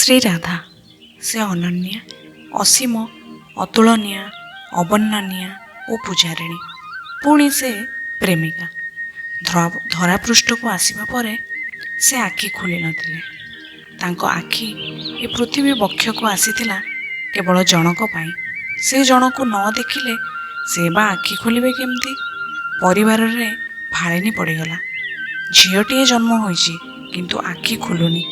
ଶ୍ରୀ ରାଧା ସେ ଅନନ୍ୟା, ଅସୀମ, ଅତୁଳନୀୟା, ଅବର୍ଣ୍ଣନୀୟା ଓ ପୂଜାରିଣୀ। ପୁଣି ସେ ପ୍ରେମିକା। ଧରାପୃଷ୍ଠକୁ ଆସିବା ପରେ ସେ ଆଖି ଖୋଲି ନଥିଲେ। ତାଙ୍କ ଆଖି ଏ ପୃଥିବୀ ବକ୍ଷକୁ ଆସିଥିଲା କେବଳ ଜଣକ ପାଇଁ। ସେ ଜଣକୁ ନ ଦେଖିଲେ ସେ ବା ଆଖି ଖୋଲିବେ କେମିତି? ପରିବାରରେ ଭାଳେନି ପଡ଼ିଗଲା। ଝିଅଟିଏ ଜନ୍ମ ହୋଇଛି, କିନ୍ତୁ ଆଖି ଖୋଲୁନି।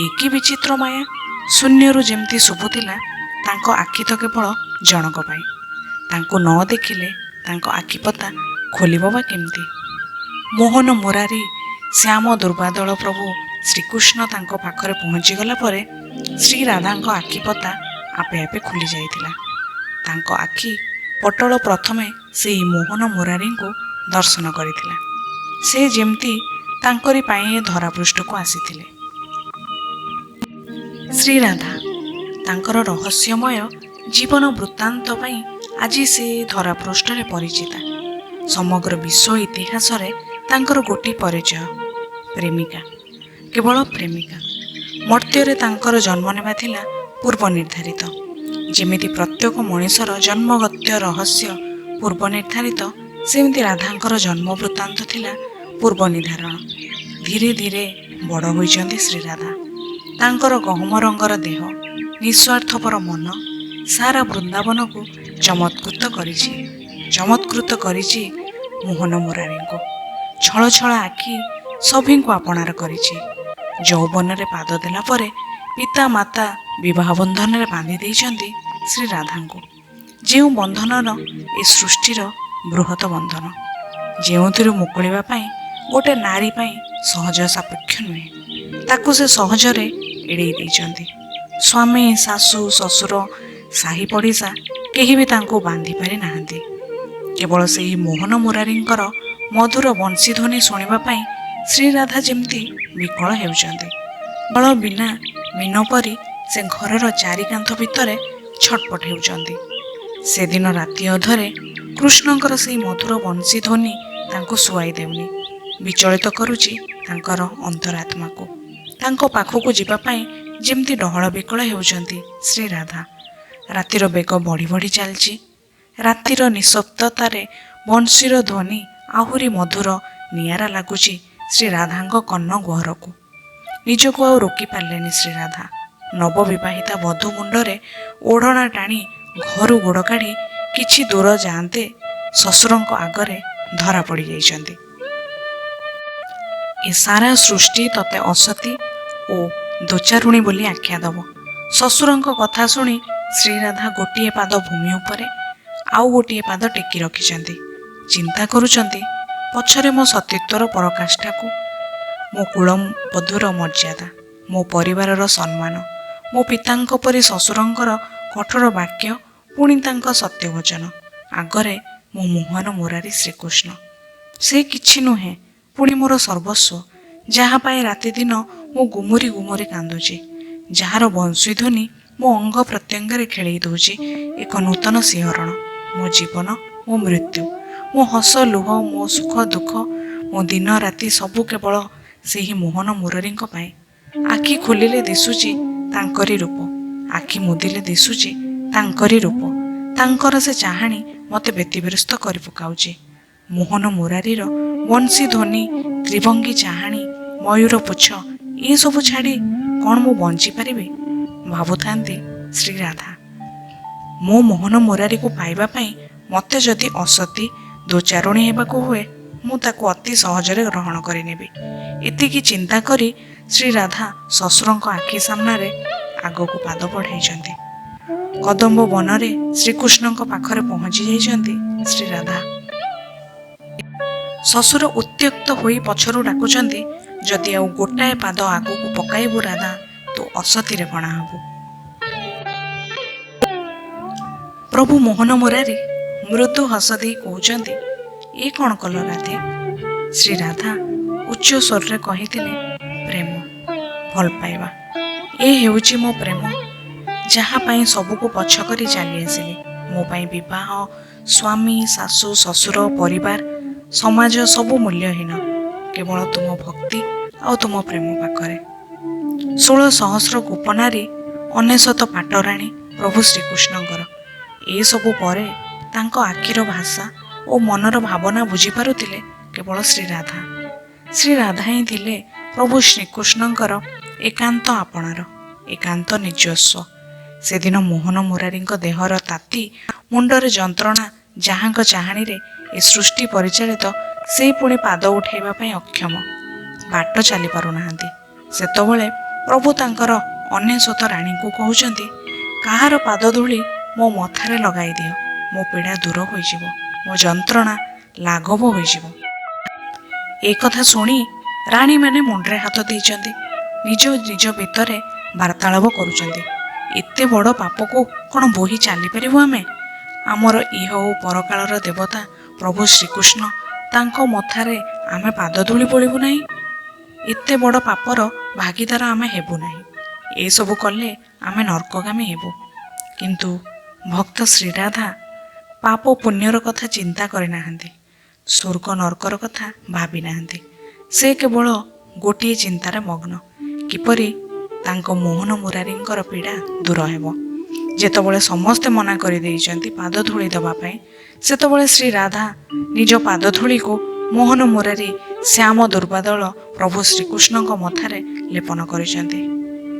ଏ କି ବିଚିତ୍ର ମାୟା! ଶୂନ୍ୟରୁ ଯେମିତି ଶୁଭୁଥିଲା ତାଙ୍କ ଆଖି ତ କେବଳ ଜଣକ ପାଇଁ। ତାଙ୍କୁ ନ ଦେଖିଲେ ତାଙ୍କ ଆଖିପତା ଖୋଲିବ ବା କେମିତି? ମୋହନ ମୁରାରୀ ଶ୍ୟାମ ଦୁର୍ବାଦଳ ପ୍ରଭୁ ଶ୍ରୀକୃଷ୍ଣ ତାଙ୍କ ପାଖରେ ପହଞ୍ଚିଗଲା ପରେ ଶ୍ରୀରାଧାଙ୍କ ଆଖିପତା ଆପେ ଆପେ ଖୋଲି ଯାଇଥିଲା। ତାଙ୍କ ଆଖି ପଟଳ ପ୍ରଥମେ ସେହି ମୋହନ ମୁରାରୀଙ୍କୁ ଦର୍ଶନ କରିଥିଲା। ସେ ଯେମିତି ତାଙ୍କରି ପାଇଁ ଏ ଧରାପୃଷ୍ଠକୁ ଆସିଥିଲେ। ଶ୍ରୀରାଧା ତାଙ୍କର ରହସ୍ୟମୟ ଜୀବନ ବୃତ୍ତାନ୍ତ ପାଇଁ ଆଜି ସେ ଧରାପୃଷ୍ଠରେ ପରିଚିତା। ସମଗ୍ର ବିଶ୍ୱ ଇତିହାସରେ ତାଙ୍କର ଗୋଟିଏ ପରିଚୟ, ପ୍ରେମିକା, କେବଳ ପ୍ରେମିକା। ମର୍ତ୍ତ୍ୟରେ ତାଙ୍କର ଜନ୍ମ ନେବା ଥିଲା ପୂର୍ବ ନିର୍ଦ୍ଧାରିତ। ଯେମିତି ପ୍ରତ୍ୟେକ ମଣିଷର ଜନ୍ମଗତ ରହସ୍ୟ ପୂର୍ବ ନିର୍ଦ୍ଧାରିତ, ସେମିତି ରାଧାଙ୍କର ଜନ୍ମ ବୃତ୍ତାନ୍ତ ଥିଲା ପୂର୍ବ ନିର୍ଦ୍ଧାରଣ। ଧୀରେ ଧୀରେ ବଡ଼ ହୋଇଛନ୍ତି ଶ୍ରୀରାଧା। ତାଙ୍କର ଗହମ ରଙ୍ଗର ଦେହ, ନିଃସ୍ୱାର୍ଥପର ମନ ସାରା ବୃନ୍ଦାବନକୁ ଚମତ୍କୃତ କରିଛି ମୋହନ ମୁରାରୀଙ୍କୁ। ଛଳ ଛଳ ଆଖି ସଭିଙ୍କୁ ଆପଣାର କରିଛି। ଯୌବନରେ ପାଦ ଦେଲା ପରେ ପିତା ମାତା ବିବାହ ବନ୍ଧନରେ ବାନ୍ଧି ଦେଇଛନ୍ତି ଶ୍ରୀରାଧାଙ୍କୁ। ଯେଉଁ ବନ୍ଧନର ଏ ସୃଷ୍ଟିର ବୃହତ ବନ୍ଧନ, ଯେଉଁଥିରୁ ମୁକୁଳିବା ପାଇଁ ଗୋଟେ ନାରୀ ପାଇଁ ସହଜ ସାପେକ୍ଷ ନୁହେଁ, ତାକୁ ସେ ସହଜରେ ଏଡ଼େଇ ଦେଇଛନ୍ତି। ସ୍ୱାମୀ, ଶାଶୁ, ଶ୍ୱଶୁର, ସାହି ପଡ଼ିଶା କେହି ବି ତାଙ୍କୁ ବାନ୍ଧି ପାରି ନାହାନ୍ତି। କେବଳ ସେହି ମୋହନ ମୁରାରୀଙ୍କର ମଧୁର ବଂଶୀଧ୍ୱନି ଶୁଣିବା ପାଇଁ ଶ୍ରୀରାଧା ଯେମିତି ବିକଳ ହେଉଛନ୍ତି। ବଳ ବିନା ମୀନ ପରି ସେ ଘରର ଚାରି କାନ୍ଥ ଭିତରେ ଛଟପଟ ହେଉଛନ୍ତି। ସେଦିନ ରାତି ଅଧରେ କୃଷ୍ଣଙ୍କର ସେହି ମଧୁର ବଂଶୀଧ୍ୱନି ତାଙ୍କୁ ଶୁଆଇ ଦେଉନି, ବିଚଳିତ କରୁଛି ତାଙ୍କର ଅନ୍ତରାତ୍ମାକୁ। ତାଙ୍କ ପାଖକୁ ଯିବା ପାଇଁ ଯେମିତି ଡହଳ ବିକଳ ହେଉଛନ୍ତି ଶ୍ରୀରାଧା। ରାତିର ବେଗ ବଢ଼ି ବଢ଼ି ଚାଲିଛି। ରାତିର ନିଃଶବ୍ଦତାରେ ବଂଶୀର ଧ୍ୱନି ଆହୁରି ମଧୁର, ନିଆରା ଲାଗୁଛି ଶ୍ରୀରାଧାଙ୍କ କର୍ଣ୍ଣ ଗୁହରକୁ। ନିଜକୁ ଆଉ ରୋକି ପାରିଲେନି ଶ୍ରୀରାଧା। ନବବିବାହିତା ବଧୂ ମୁଣ୍ଡରେ ଓଢ଼ଣା ଟାଣି ଘରୁ ଗୋଡ଼ କାଢ଼ି କିଛି ଦୂର ଯାଆନ୍ତେ ଶ୍ୱଶୁରଙ୍କ ଆଗରେ ଧରା ପଡ଼ି ଯାଇଛନ୍ତି। ଏ ସାରା ସୃଷ୍ଟି ତତେ ଅସତୀ ଓ ଦୋଚାରୁଣୀ ବୋଲି ଆଖ୍ୟା ଦେବ। ଶ୍ୱଶୁରଙ୍କ କଥା ଶୁଣି ଶ୍ରୀରାଧା ଗୋଟିଏ ପାଦ ଭୂମି ଉପରେ ଆଉ ଗୋଟିଏ ପାଦ ଟେକି ରଖିଛନ୍ତି। ଚିନ୍ତା କରୁଛନ୍ତି ପଛରେ ମୋ ସତୀତ୍ୱର ପରକାଷ୍ଠାକୁ, ମୋ କୁଳବଧୂର ମର୍ଯ୍ୟାଦା, ମୋ ପରିବାରର ସମ୍ମାନ, ମୋ ପିତାଙ୍କ ପରି ଶ୍ୱଶୁରଙ୍କର କଠୋର ବାକ୍ୟ, ପୁଣି ତାଙ୍କ ସତ୍ୟବଚନ ଆଗରେ ମୋ ମୋହନ ମୁରାରୀ ଶ୍ରୀକୃଷ୍ଣ। ସେ କିଛି ନୁହେଁ, ପୁଣି ମୋର ସର୍ବସ୍ୱ, ଯାହା ପାଇଁ ରାତିଦିନ ମୁଁ ଗୁମୁରି ଗୁମୁରି କାନ୍ଦୁଛି, ଯାହାର ବଂଶୀଧ୍ୱନି ମୋ ଅଙ୍ଗ ପ୍ରତ୍ୟଙ୍ଗରେ ଖେଳେଇ ଦେଉଛି ଏକ ନୂତନ ଶିହରଣ। ମୋ ଜୀବନ, ମୋ ମୃତ୍ୟୁ, ମୋ ହସ ଲୁହ, ମୋ ସୁଖ ଦୁଃଖ, ମୋ ଦିନ ରାତି ସବୁ କେବଳ ସେହି ମୋହନ ମୁରାରୀଙ୍କ ପାଇଁ। ଆଖି ଖୋଲିଲେ ଦିଶୁଛି ତାଙ୍କରି ରୂପ, ଆଖି ମୁଦିଲେ ଦିଶୁଛି ତାଙ୍କରି ରୂପ। ତାଙ୍କର ସେ ଚାହାଣୀ ମୋତେ ବ୍ୟତିବ୍ୟସ୍ତ କରି ପକାଉଛି। ମୋହନ ମୁରାରୀର ବଂଶୀଧ୍ୱନି, ତ୍ରିଭଙ୍ଗୀ ଚାହାଣୀ, ମୟୂର ପୁଚ୍ଛ, ଏସବୁ ଛାଡ଼ି କ'ଣ ମୁଁ ବଞ୍ଚିପାରିବି? ଭାବୁଥାନ୍ତି ଶ୍ରୀରାଧା। ମୋ ମୋହନ ମୁରାରୀକୁ ପାଇବା ପାଇଁ ମୋତେ ଯଦି ଅସତୀ, ଦୋଚାରୁଣୀ ହେବାକୁ ହୁଏ, ମୁଁ ତାକୁ ଅତି ସହଜରେ ଗ୍ରହଣ କରିନେବି। ଏତିକି ଚିନ୍ତା କରି ଶ୍ରୀରାଧା ଶ୍ୱଶୁରଙ୍କ ଆଖି ସାମ୍ନାରେ ଆଗକୁ ପାଦ ବଢ଼ାଇଛନ୍ତି। କଦମ୍ବ ବନରେ ଶ୍ରୀକୃଷ୍ଣଙ୍କ ପାଖରେ ପହଞ୍ଚି ଯାଇଛନ୍ତି ଶ୍ରୀରାଧା। ଶ୍ୱଶୁର ଉତ୍ତ୍ୟକ୍ତ ହୋଇ ପଛରୁ ଡାକୁଛନ୍ତି, ଯଦି ଆଉ ଗୋଟାଏ ପାଦ ଆଗକୁ ପକାଇବୁ ରାଧା, ତୁ ଅସତୀରେ ଗଣା ହେବୁ। ପ୍ରଭୁ ମୋହନ ମୁରାରୀ ମୃଦୁ ହସ ଦେଇ କହୁଛନ୍ତି, ଏ କ'ଣ କଲ ରାଧେ? ଶ୍ରୀରାଧା ଉଚ୍ଚ ସ୍ୱରରେ କହିଥିଲେ, ପ୍ରେମ, ଭଲ ପାଇବା, ଏ ହେଉଛି ମୋ ପ୍ରେମ, ଯାହା ପାଇଁ ସବୁକୁ ପଛ କରି ଚାଲି ଆସିଲି। ମୋ ପାଇଁ ବିବାହ, ସ୍ୱାମୀ, ଶାଶୁ, ଶ୍ୱଶୁର, ପରିବାର, ସମାଜ ସବୁ ମୂଲ୍ୟହୀନ, କେବଳ ତୁମ ଭକ୍ତି ଆଉ ତୁମ ପ୍ରେମ ପାଖରେ। 16 ସହସ୍ର ଗୋପନାରୀ ଅନେଶତ ପାଟରାଣୀ ପ୍ରଭୁ ଶ୍ରୀକୃଷ୍ଣଙ୍କର। ଏସବୁ ପରେ ତାଙ୍କ ଆଖିର ଭାଷା ଓ ମନର ଭାବନା ବୁଝିପାରୁଥିଲେ କେବଳ ଶ୍ରୀରାଧା। ଶ୍ରୀରାଧା ହିଁ ଥିଲେ ପ୍ରଭୁ ଶ୍ରୀକୃଷ୍ଣଙ୍କର ଏକାନ୍ତ ଆପଣାର, ଏକାନ୍ତ ନିଜସ୍ୱ। ସେଦିନ ମୋହନ ମୁରାରୀଙ୍କ ଦେହର ତାତି, ମୁଣ୍ଡରେ ଯନ୍ତ୍ରଣା, ଯାହାଙ୍କ ଚାହାଣୀରେ ଏ ସୃଷ୍ଟି ପରିଚାଳିତ, ସେ ପୁଣି ପାଦ ଉଠାଇବା ପାଇଁ ଅକ୍ଷମ, ବାଟ ଚାଲି ପାରୁନାହାନ୍ତି। ସେତେବେଳେ ପ୍ରଭୁ ତାଙ୍କର ଅନେଶତ ରାଣୀଙ୍କୁ କହୁଛନ୍ତି, କାହାର ପାଦ ଧୂଳି ମୋ ମଥାରେ ଲଗାଇ ଦିଅ, ମୋ ପୀଡ଼ା ଦୂର ହୋଇଯିବ, ମୋ ଯନ୍ତ୍ରଣା ଲାଘବ ହୋଇଯିବ। ଏ କଥା ଶୁଣି ରାଣୀମାନେ ମୁଣ୍ଡରେ ହାତ ଦେଇଛନ୍ତି, ନିଜ ନିଜ ଭିତରେ ବାର୍ତ୍ତାଳାପ କରୁଛନ୍ତି। ଏତେ ବଡ଼ ପାପକୁ କ'ଣ ବୋହି ଚାଲିପାରିବୁ ଆମେ? ଆମର ଇହ ଓ ପରକାଳର ଦେବତା ପ୍ରଭୁ ଶ୍ରୀକୃଷ୍ଣ, ତାଙ୍କ ମଥାରେ ଆମେ ପାଦ ଧୂଳି ବୋଳିବୁ ନାହିଁ? ଏତେ ବଡ଼ ପାପର ଭାଗିଦାର ଆମେ ହେବୁ ନାହିଁ। ଏସବୁ କଲେ ଆମେ ନର୍କଗାମୀ ହେବୁ। କିନ୍ତୁ ଭକ୍ତ ଶ୍ରୀରାଧା ପାପ ପୁଣ୍ୟର କଥା ଚିନ୍ତା କରିନାହାନ୍ତି, ସ୍ୱର୍ଗ ନର୍କର କଥା ଭାବି ନାହାନ୍ତି। ସେ କେବଳ ଗୋଟିଏ ଚିନ୍ତାରେ ମଗ୍ନ, କିପରି ତାଙ୍କ ମୋହନ ମୁରାରୀଙ୍କର ପୀଡ଼ା ଦୂର ହେବ। ଯେତେବେଳେ ସମସ୍ତେ ମନା କରିଦେଇଛନ୍ତି ପାଦ ଧୂଳି ଦେବା ପାଇଁ, ସେତେବେଳେ ଶ୍ରୀରାଧା ନିଜ ପାଦ ଧୂଳିକୁ ମୋହନ ମୁରାରୀ ଶ୍ୟାମ ଦୁର୍ବାଦଳ ପ୍ରଭୁ ଶ୍ରୀକୃଷ୍ଣଙ୍କ ମଥାରେ ଲେପନ କରିଛନ୍ତି।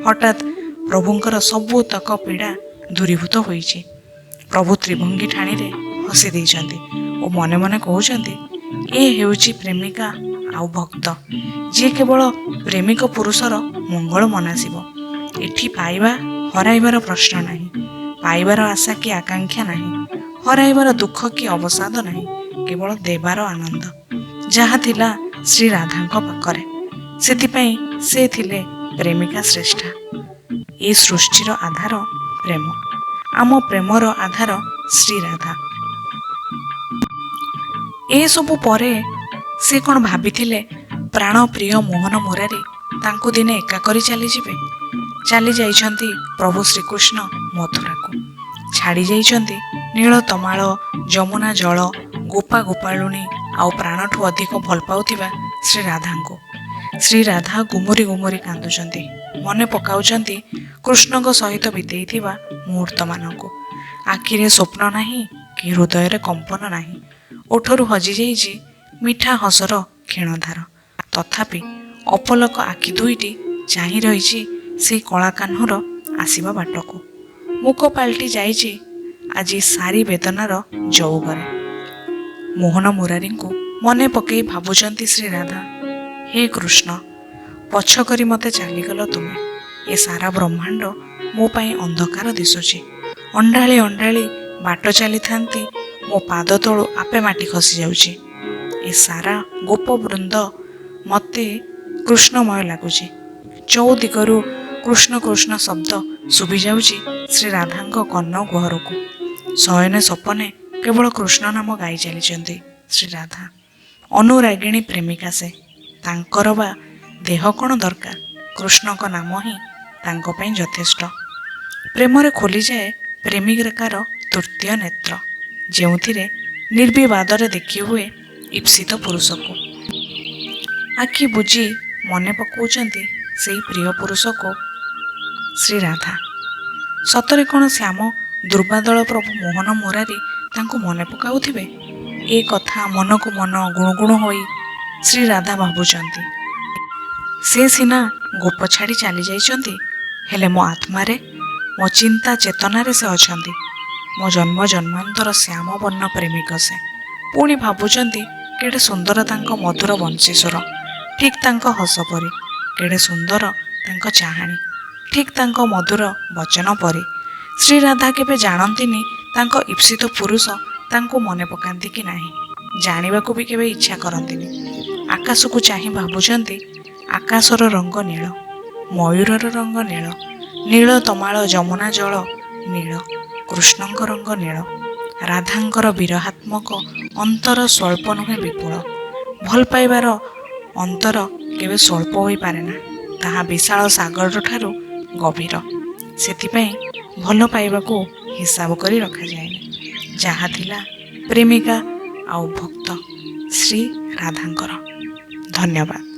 ହଠାତ୍ ପ୍ରଭୁଙ୍କର ସବୁତକ ପୀଡ଼ା ଦୂରୀଭୂତ ହୋଇଛି। ପ୍ରଭୁ ତ୍ରିଭଙ୍ଗୀ ଠାଣିରେ ହସି ଦେଇଛନ୍ତି ଓ ମନେ ମନେ କହୁଛନ୍ତି, ଏ ହେଉଛି ପ୍ରେମିକା ଆଉ ଭକ୍ତ, ଯିଏ କେବଳ ପ୍ରେମିକ ପୁରୁଷର ମଙ୍ଗଳ ମନାସିବ। ଏଠି ପାଇବା ହରାଇବାର ପ୍ରଶ୍ନ ନାହିଁ, ପାଇବାର ଆଶା କି ଆକାଂକ୍ଷା ନାହିଁ, ହରାଇବାର ଦୁଃଖ କି ଅବସାଦ ନାହିଁ, କେବଳ ଦେବାର ଆନନ୍ଦ, ଯାହା ଥିଲା ଶ୍ରୀରାଧାଙ୍କ ପାଖରେ। ସେଥିପାଇଁ ସେ ଥିଲେ ପ୍ରେମିକା ଶ୍ରେଷ୍ଠା। ଏ ସୃଷ୍ଟିର ଆଧାର ପ୍ରେମ, ଆମ ପ୍ରେମର ଆଧାର ଶ୍ରୀରାଧା। ଏସବୁ ପରେ ସେ କ'ଣ ଭାବିଥିଲେ ପ୍ରାଣ ପ୍ରିୟ ମୋହନ ମୁରାରୀ ତାଙ୍କୁ ଦିନେ ଏକା କରି ଚାଲିଯିବେ? ଚାଲି ଯାଇଛନ୍ତି ପ୍ରଭୁ ଶ୍ରୀକୃଷ୍ଣ ମଥୁରାକୁ, ଛାଡ଼ି ଯାଇଛନ୍ତି ନୀଳ ତମାଳ ଯମୁନା ଜଳ, ଗୋପା ଗୋପାଳୁଣୀ ଆଉ ପ୍ରାଣଠୁ ଅଧିକ ଭଲ ପାଉଥିବା ଶ୍ରୀରାଧାଙ୍କୁ। ଶ୍ରୀରାଧା ଗୁମୁରି ଗୁମୁରି କାନ୍ଦୁଛନ୍ତି, ମନେ ପକାଉଛନ୍ତି କୃଷ୍ଣଙ୍କ ସହିତ ବିତେଇଥିବା ମୁହୂର୍ତ୍ତମାନଙ୍କୁ। ଆଖିରେ ସ୍ୱପ୍ନ ନାହିଁ କି ହୃଦୟରେ କମ୍ପନ ନାହିଁ, ଓଠରୁ ହଜିଯାଇଛି ମିଠା ହସର କ୍ଷୀଣଧାର। ତଥାପି ଅପଲକ ଆଖି ଦୁଇଟି ଚାହିଁ ରହିଛି ସେଇ କଳା କାହ୍ନୁର ଆସିବା ବାଟକୁ। ମୁକ ପାଲଟି ଯାଇଛି ଆଜି ସାରି ବେଦନାର ଯଉଗରେ। ମୋହନ ମୁରାରୀଙ୍କୁ ମନେ ପକେଇ ଭାବୁଛନ୍ତି ଶ୍ରୀରାଧା, ହେ କୃଷ୍ଣ, ପଛ କରି ମୋତେ ଚାଲିଗଲ ତୁମେ। ଏ ସାରା ବ୍ରହ୍ମାଣ୍ଡ ମୋ ପାଇଁ ଅନ୍ଧକାର ଦିଶୁଛି। ଅଣ୍ଡାଳି ଅଣ୍ଡାଳି ବାଟ ଚାଲିଥାନ୍ତି, ମୋ ପାଦ ତଳୁ ଆପେ ମାଟି ଖସି ଯାଉଛି। ଏ ସାରା ଗୋପବୃନ୍ଦ ମୋତେ କୃଷ୍ଣମୟ ଲାଗୁଛି। ଚଉଦିଗରୁ କୃଷ୍ଣ କୃଷ୍ଣ ଶବ୍ଦ ଶୁଭିଯାଉଛି ଶ୍ରୀରାଧାଙ୍କ କର୍ଣ୍ଣ ଗୁହରକୁ। ଶୟନେ ସପନେ କେବଳ କୃଷ୍ଣ ନାମ ଗାଇ ଚାଲିଛନ୍ତି ଶ୍ରୀରାଧା। ଅନୁରାଗିଣୀ ପ୍ରେମିକା ସେ, ତାଙ୍କର ବା ଦେହ କ'ଣ ଦରକାର? କୃଷ୍ଣଙ୍କ ନାମ ହିଁ ତାଙ୍କ ପାଇଁ ଯଥେଷ୍ଟ। ପ୍ରେମରେ ଖୋଲିଯାଏ ପ୍ରେମିକାର ତୃତୀୟ ନେତ୍ର, ଯେଉଁଥିରେ ନିର୍ବିବାଦରେ ଦେଖି ହୁଏ ଇପ୍ସିତ ପୁରୁଷକୁ। ଆଖି ବୁଜି ମନେ ପକାଉଛନ୍ତି ସେଇ ପ୍ରିୟ ପୁରୁଷକୁ ଶ୍ରୀରାଧା। ସତରେ କ'ଣ ଶ୍ୟାମ ଦୁର୍ବାଦଳ ପ୍ରଭୁ ମୋହନ ମୁରାରୀ ତାଙ୍କୁ ମନେ ପକାଉଥିବେ? ଏ କଥା ମନକୁ ମନ ଗୁଣୁଗୁଣୁ ହୋଇ ଶ୍ରୀରାଧା ଭାବୁଛନ୍ତି। ସେ ସିନା ଗୋପ ଛାଡ଼ି ଚାଲି ଯାଇଛନ୍ତି, ହେଲେ ମୋ ଆତ୍ମାରେ, ମୋ ଚିନ୍ତା ଚେତନାରେ ସେ ଅଛନ୍ତି। ମୋ ଜନ୍ମ ଜନ୍ମାନ୍ତର ଶ୍ୟାମ ବର୍ଣ୍ଣ ପ୍ରେମିକ ସେ। ପୁଣି ଭାବୁଛନ୍ତି କେଡ଼େ ସୁନ୍ଦର ତାଙ୍କ ମଧୁର ବଂଶୀସ୍ୱର, ଠିକ୍ ତାଙ୍କ ହସ ପରି। କେଡ଼େ ସୁନ୍ଦର ତାଙ୍କ ଚାହାଣୀ, ଠିକ୍ ତାଙ୍କ ମଧୁର ବଚନ ପରି। ଶ୍ରୀରାଧା କେବେ ଜାଣନ୍ତିନି ତାଙ୍କ ଇପ୍ସିତ ପୁରୁଷ ତାଙ୍କୁ ମନେ ପକାନ୍ତି କି ନାହିଁ, ଜାଣିବାକୁ ବି କେବେ ଇଚ୍ଛା କରନ୍ତିନି। ଆକାଶକୁ ଚାହିଁ ଭାବୁଛନ୍ତି ଆକାଶର ରଙ୍ଗ ନୀଳ, ମୟୂରର ରଙ୍ଗ ନୀଳ, ନୀଳ ତମାଳ ଯମୁନା ଜଳ ନୀଳ, କୃଷ୍ଣଙ୍କ ରଙ୍ଗ ନୀଳ। ରାଧାଙ୍କର ବିରହାତ୍ମକ ଅନ୍ତର ସ୍ୱଳ୍ପ ନୁହେଁ ବିପୁଳ। ଭଲ ପାଇବାର ଅନ୍ତର କେବେ ସ୍ୱଳ୍ପ ହୋଇପାରେ ନା, ତାହା ବିଶାଳ ସାଗର ଠାରୁ ଗଭୀର। ସେଥିପାଇଁ ଭଲ ପାଇବାକୁ ହିସାବ କରି ରଖାଯାଏନି। ଯାହା ଥିଲା ପ୍ରେମିକା ଆଉ ଭକ୍ତ ଶ୍ରୀ ରାଧାଙ୍କର। ଧନ୍ୟବାଦ।